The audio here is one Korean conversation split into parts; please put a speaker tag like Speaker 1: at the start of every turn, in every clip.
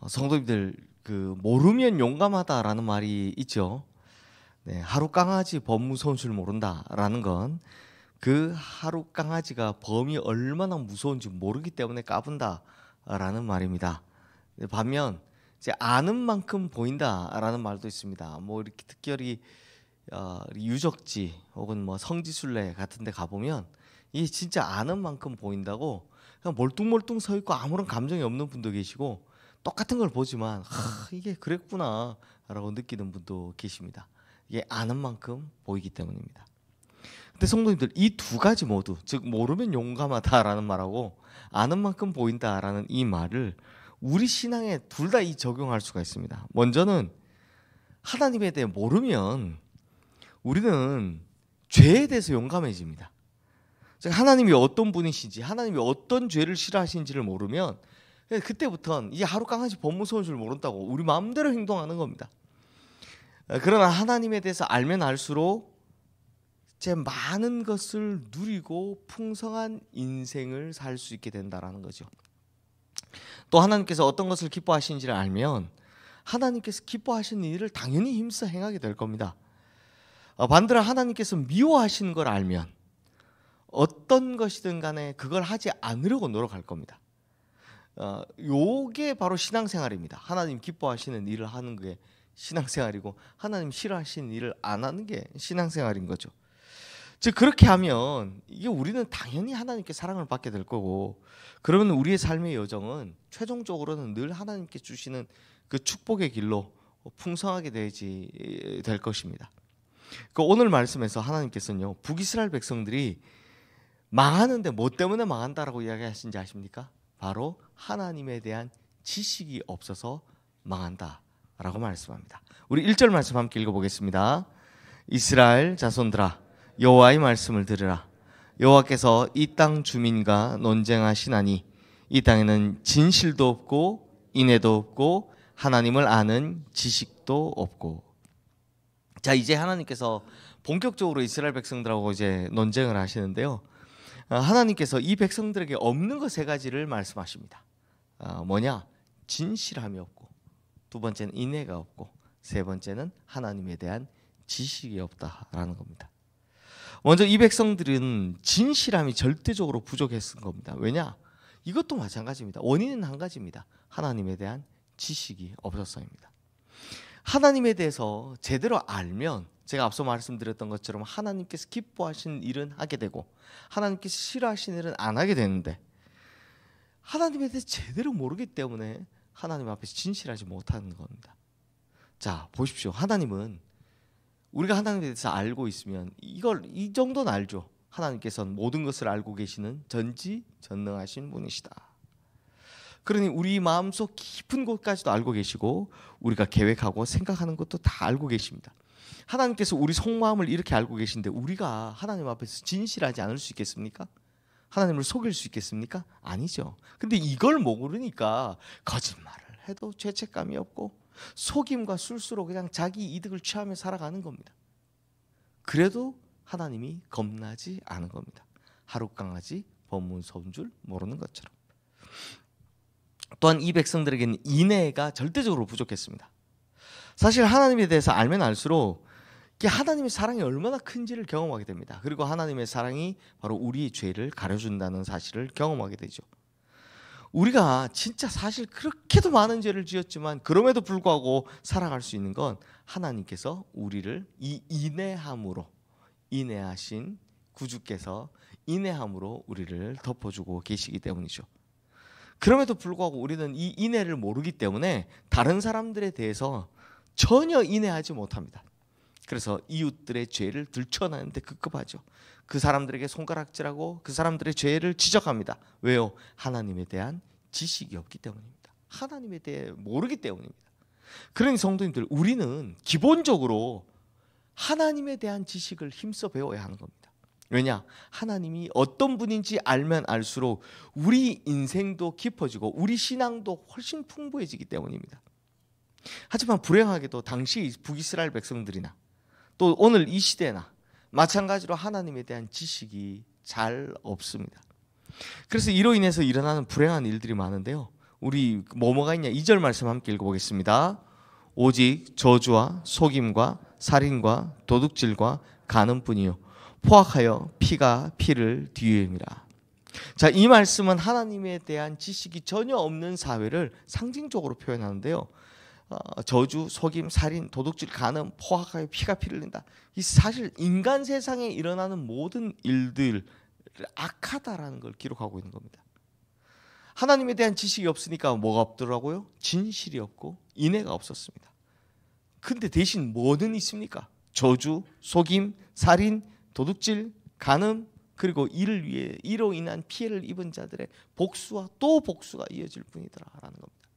Speaker 1: 성도님들 모르면 용감하다라는 말이 있죠. 네, 하루 깡아지 범 무서운 줄 모른다라는 건 그 하루 깡아지가 범이 얼마나 무서운지 모르기 때문에 까분다라는 말입니다. 반면 이제 아는 만큼 보인다라는 말도 있습니다. 뭐 이렇게 특별히 유적지 혹은 뭐 성지순례 같은 데 가보면 이게 진짜 아는 만큼 보인다고 그냥 멀뚱멀뚱 서 있고 아무런 감정이 없는 분도 계시고 똑같은 걸 보지만 이게 그랬구나 라고 느끼는 분도 계십니다. 이게 아는 만큼 보이기 때문입니다. 근데 성도님들 이 두 가지 모두, 즉 모르면 용감하다라는 말하고 아는 만큼 보인다라는 이 말을 우리 신앙에 둘 다 적용할 수가 있습니다. 먼저는 하나님에 대해 모르면 우리는 죄에 대해서 용감해집니다. 즉 하나님이 어떤 분이신지, 하나님이 어떤 죄를 싫어하시는지를 모르면 그때부터는 이 하루 깡아지 범 무서운 줄 모른다고 우리 마음대로 행동하는 겁니다. 그러나 하나님에 대해서 알면 알수록 제 많은 것을 누리고 풍성한 인생을 살 수 있게 된다라는 거죠. 또 하나님께서 어떤 것을 기뻐하시는지를 알면 하나님께서 기뻐하시는 일을 당연히 힘써 행하게 될 겁니다. 반대로 하나님께서 미워하시는 걸 알면 어떤 것이든 간에 그걸 하지 않으려고 노력할 겁니다. 요게 바로 신앙생활입니다. 하나님 기뻐하시는 일을 하는 게 신앙생활이고 하나님 싫어하시는 일을 안 하는 게 신앙생활인 거죠. 즉 그렇게 하면 이게 우리는 당연히 하나님께 사랑을 받게 될 거고, 그러면 우리의 삶의 여정은 최종적으로는 늘 하나님께 주시는 그 축복의 길로 풍성하게 될 것입니다. 오늘 말씀에서 하나님께서는요, 북이스라엘 백성들이 망하는데 뭐 때문에 망한다라고 이야기하신지 아십니까? 바로 하나님에 대한 지식이 없어서 망한다라고 말씀합니다. 우리 1절 말씀 함께 읽어보겠습니다. 이스라엘 자손들아 여호와의 말씀을 들으라. 여호와께서 이 땅 주민과 논쟁하시나니 이 땅에는 진실도 없고 인애도 없고 하나님을 아는 지식도 없고. 자, 이제 하나님께서 본격적으로 이스라엘 백성들하고 이제 논쟁을 하시는데요. 하나님께서 이 백성들에게 없는 것 세 가지를 말씀하십니다. 뭐냐? 진실함이 없고, 두 번째는 인애가 없고, 세 번째는 하나님에 대한 지식이 없다라는 겁니다. 먼저 이 백성들은 진실함이 절대적으로 부족했던 겁니다. 왜냐? 이것도 마찬가지입니다. 원인은 한 가지입니다. 하나님에 대한 지식이 없어서입니다. 하나님에 대해서 제대로 알면 제가 앞서 말씀드렸던 것처럼 하나님께서 기뻐하시는 일은 하게 되고 하나님께서 싫어하시는 일은 안 하게 되는데, 하나님에 대해서 제대로 모르기 때문에 하나님 앞에서 진실하지 못하는 겁니다. 자, 보십시오. 하나님은 우리가 하나님에 대해서 알고 있으면 이 정도는 알죠. 하나님께서는 모든 것을 알고 계시는 전지전능하신 분이시다. 그러니 우리 마음속 깊은 곳까지도 알고 계시고 우리가 계획하고 생각하는 것도 다 알고 계십니다. 하나님께서 우리 속마음을 이렇게 알고 계신데 우리가 하나님 앞에서 진실하지 않을 수 있겠습니까? 하나님을 속일 수 있겠습니까? 아니죠. 근데 이걸 모르니까 거짓말을 해도 죄책감이 없고 속임과 술수로 그냥 자기 이득을 취하며 살아가는 겁니다. 그래도 하나님이 겁나지 않은 겁니다. 하루 깡아지 범 무서운 줄 모르는 것처럼. 또한 이 백성들에게는 인애가 절대적으로 부족했습니다. 사실 하나님에 대해서 알면 알수록 하나님의 사랑이 얼마나 큰지를 경험하게 됩니다. 그리고 하나님의 사랑이 바로 우리의 죄를 가려준다는 사실을 경험하게 되죠. 우리가 진짜 사실 그렇게도 많은 죄를 지었지만 그럼에도 불구하고 살아갈 수 있는 건 하나님께서 우리를 이 인애하신 구주께서 인애함으로 우리를 덮어주고 계시기 때문이죠. 그럼에도 불구하고 우리는 이 인애를 모르기 때문에 다른 사람들에 대해서 전혀 인애하지 못합니다. 그래서 이웃들의 죄를 들춰내는데 급급하죠. 그 사람들에게 손가락질하고 그 사람들의 죄를 지적합니다. 왜요? 하나님에 대한 지식이 없기 때문입니다. 하나님에 대해 모르기 때문입니다. 그러니 성도님들, 우리는 기본적으로 하나님에 대한 지식을 힘써 배워야 하는 겁니다. 왜냐? 하나님이 어떤 분인지 알면 알수록 우리 인생도 깊어지고 우리 신앙도 훨씬 풍부해지기 때문입니다. 하지만 불행하게도 당시 북이스라엘 백성들이나 또 오늘 이 시대나 마찬가지로 하나님에 대한 지식이 잘 없습니다. 그래서 이로 인해서 일어나는 불행한 일들이 많은데요. 우리 뭐가 있냐? 2절 말씀 함께 읽어보겠습니다. 오직 저주와 속임과 살인과 도둑질과 간음뿐이요 포악하여 피가 피를 뒤에임이라. 자, 이 말씀은 하나님에 대한 지식이 전혀 없는 사회를 상징적으로 표현하는데요. 저주, 속임, 살인, 도둑질, 간음, 포악하여 피가 피를 흘린다. 이 사실 인간 세상에 일어나는 모든 일들 악하다라는 걸 기록하고 있는 겁니다. 하나님에 대한 지식이 없으니까 뭐가 없더라고요? 진실이 없고 인애가 없었습니다. 근데 대신 뭐는 있습니까? 저주, 속임, 살인, 도둑질, 간음, 그리고 이로 인한 피해를 입은 자들의 복수와 또 복수가 이어질 뿐이더라라는 겁니다.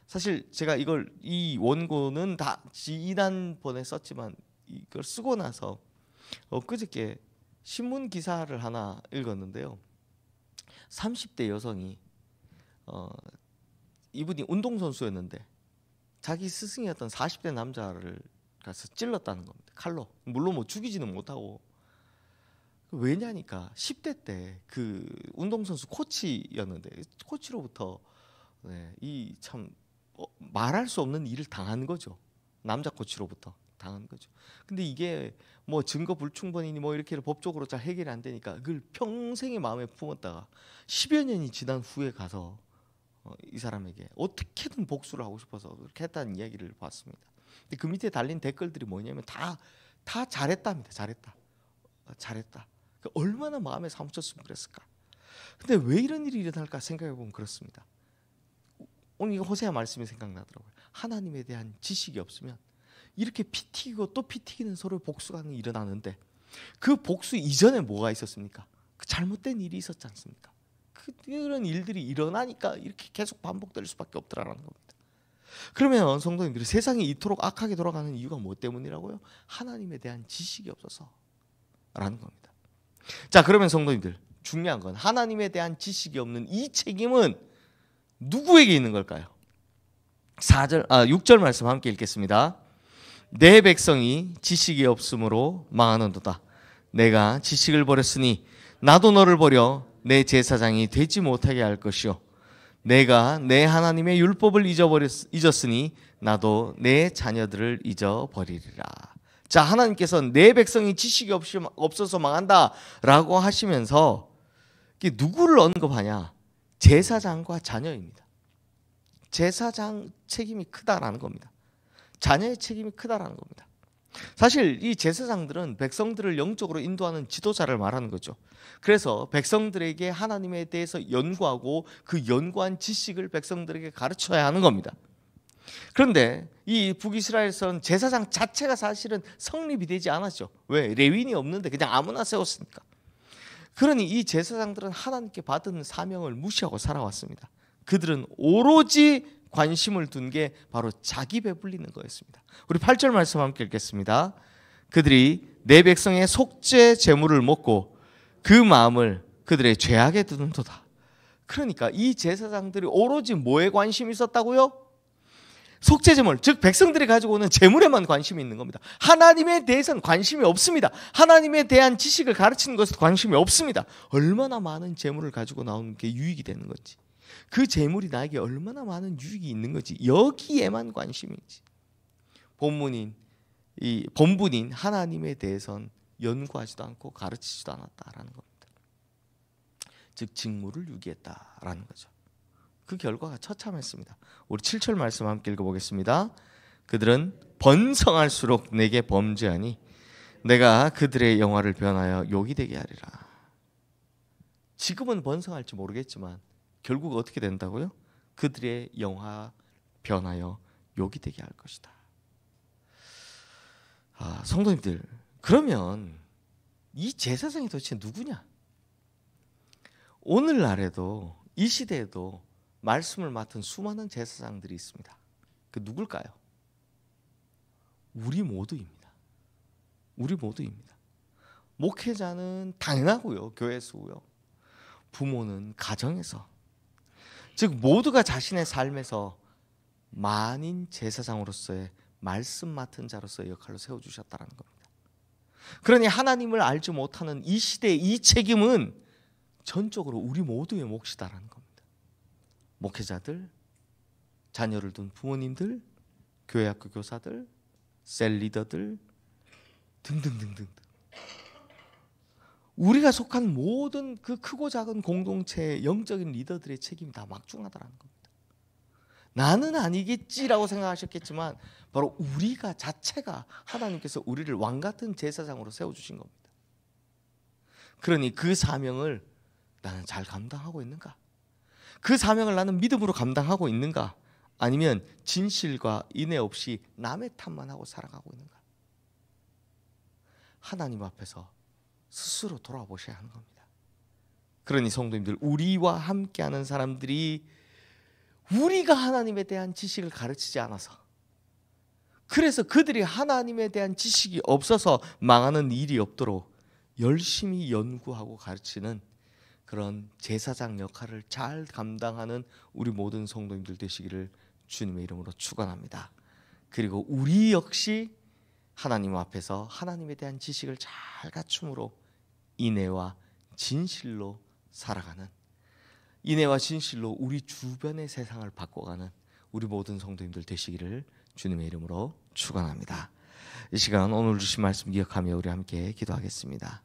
Speaker 1: 사실 제가 이 원고는 다 지난번에 썼지만 이걸 쓰고 나서 그저께 신문 기사를 하나 읽었는데요. 30대 여성이 이분이 운동선수였는데 자기 스승이었던 40대 남자를 가서 찔렀다는 겁니다. 칼로. 물론 뭐 죽이지는 못하고. 왜냐니까 10대 때 그 운동선수 코치였는데 코치로부터 이 참 말할 수 없는 일을 당한 거죠. 남자 코치로부터 당한 거죠. 근데 이게 뭐 증거 불충분이니 뭐 이렇게 법적으로 잘 해결이 안 되니까 그걸 평생의 마음에 품었다가 10여 년이 지난 후에 가서 이 사람에게 어떻게든 복수를 하고 싶어서 그렇게 했다는 이야기를 봤습니다. 근데 그 밑에 달린 댓글들이 뭐냐면 다 잘했답니다. 잘했다. 얼마나 마음에 사무쳤으면 그랬을까. 근데 왜 이런 일이 일어날까 생각해 보면 그렇습니다. 오늘 이거 호세아 말씀이 생각나더라고요. 하나님에 대한 지식이 없으면 이렇게 피 튀기고 또 피 튀기는 서로 복수가 일어나는데 그 복수 이전에 뭐가 있었습니까? 그 잘못된 일이 있었지 않습니까? 그런 일들이 일어나니까 이렇게 계속 반복될 수밖에 없더라는 겁니다. 그러면 성도님들이 세상이 이토록 악하게 돌아가는 이유가 뭐 때문이라고요? 하나님에 대한 지식이 없어서라는 겁니다. 자, 그러면 성도님들 중요한 건 하나님에 대한 지식이 없는 이 책임은 누구에게 있는 걸까요? 6절 말씀 함께 읽겠습니다. 내 백성이 지식이 없으므로 망하는도다. 내가 지식을 버렸으니 나도 너를 버려 내 제사장이 되지 못하게 할 것이요 내가 내 하나님의 율법을 잊었으니 나도 내 자녀들을 잊어버리리라. 자, 하나님께서는 내 백성이 지식이 없어서 망한다라고 하시면서 이게 누구를 언급하냐? 제사장과 자녀입니다. 제사장 책임이 크다라는 겁니다. 자녀의 책임이 크다라는 겁니다. 사실 이 제사장들은 백성들을 영적으로 인도하는 지도자를 말하는 거죠. 그래서 백성들에게 하나님에 대해서 연구하고 그 연구한 지식을 백성들에게 가르쳐야 하는 겁니다. 그런데 이 북이스라엘에서는 제사장 자체가 사실은 성립이 되지 않았죠. 왜? 레위인이 없는데 그냥 아무나 세웠으니까. 그러니 이 제사장들은 하나님께 받은 사명을 무시하고 살아왔습니다. 그들은 오로지 관심을 둔 게 바로 자기 배불리는 거였습니다. 우리 8절 말씀 함께 읽겠습니다. 그들이 내 백성의 속죄 제물을 먹고 그 마음을 그들의 죄악에 두는도다. 그러니까 이 제사장들이 오로지 뭐에 관심이 있었다고요? 속죄 제물, 즉 백성들이 가지고 오는 제물에만 관심이 있는 겁니다. 하나님에 대해서는 관심이 없습니다. 하나님에 대한 지식을 가르치는 것에 관심이 없습니다. 얼마나 많은 제물을 가지고 나오는 게 유익이 되는 건지, 그 제물이 나에게 얼마나 많은 유익이 있는 건지 여기에만 관심이 있지. 본분인 하나님에 대해서는 연구하지도 않고 가르치지도 않았다라는 겁니다. 즉 직무를 유기했다라는 거죠. 그 결과가 처참했습니다. 우리 7절 말씀 함께 읽어보겠습니다. 그들은 번성할수록 내게 범죄하니 내가 그들의 영화를 변하여 욕이 되게 하리라. 지금은 번성할지 모르겠지만 결국 어떻게 된다고요? 그들의 영화 변하여 욕이 되게 할 것이다. 성도님들, 그러면 이 제사장이 도대체 누구냐? 오늘날에도 이 시대에도 말씀을 맡은 수많은 제사장들이 있습니다. 그 누굴까요? 우리 모두입니다. 우리 모두입니다. 목회자는 당연하고요, 교회에서고요. 부모는 가정에서, 즉 모두가 자신의 삶에서 만인 제사장으로서의 말씀 맡은 자로서의 역할로 세워주셨다는 겁니다. 그러니 하나님을 알지 못하는 이 시대의 이 책임은 전적으로 우리 모두의 몫이다라는 겁니다. 목회자들, 자녀를 둔 부모님들, 교회 학교 교사들, 셀 리더들 등등등등. 우리가 속한 모든 그 크고 작은 공동체의 영적인 리더들의 책임이 다 막중하다는 겁니다. 나는 아니겠지라고 생각하셨겠지만 바로 우리가 자체가 하나님께서 우리를 왕 같은 제사장으로 세워주신 겁니다. 그러니 그 사명을 나는 잘 감당하고 있는가? 그 사명을 나는 믿음으로 감당하고 있는가? 아니면 진실과 인애 없이 남의 탓만 하고 살아가고 있는가? 하나님 앞에서 스스로 돌아보셔야 하는 겁니다. 그러니 성도님들, 우리와 함께하는 사람들이 우리가 하나님에 대한 지식을 가르치지 않아서, 그래서 그들이 하나님에 대한 지식이 없어서 망하는 일이 없도록 열심히 연구하고 가르치는 그런 제사장 역할을 잘 감당하는 우리 모든 성도님들 되시기를 주님의 이름으로 축원합니다. 그리고 우리 역시 하나님 앞에서 하나님에 대한 지식을 잘 갖춤으로 인애와 진실로 살아가는, 인애와 진실로 우리 주변의 세상을 바꿔가는 우리 모든 성도님들 되시기를 주님의 이름으로 축원합니다. 이 시간 오늘 주신 말씀 기억하며 우리 함께 기도하겠습니다.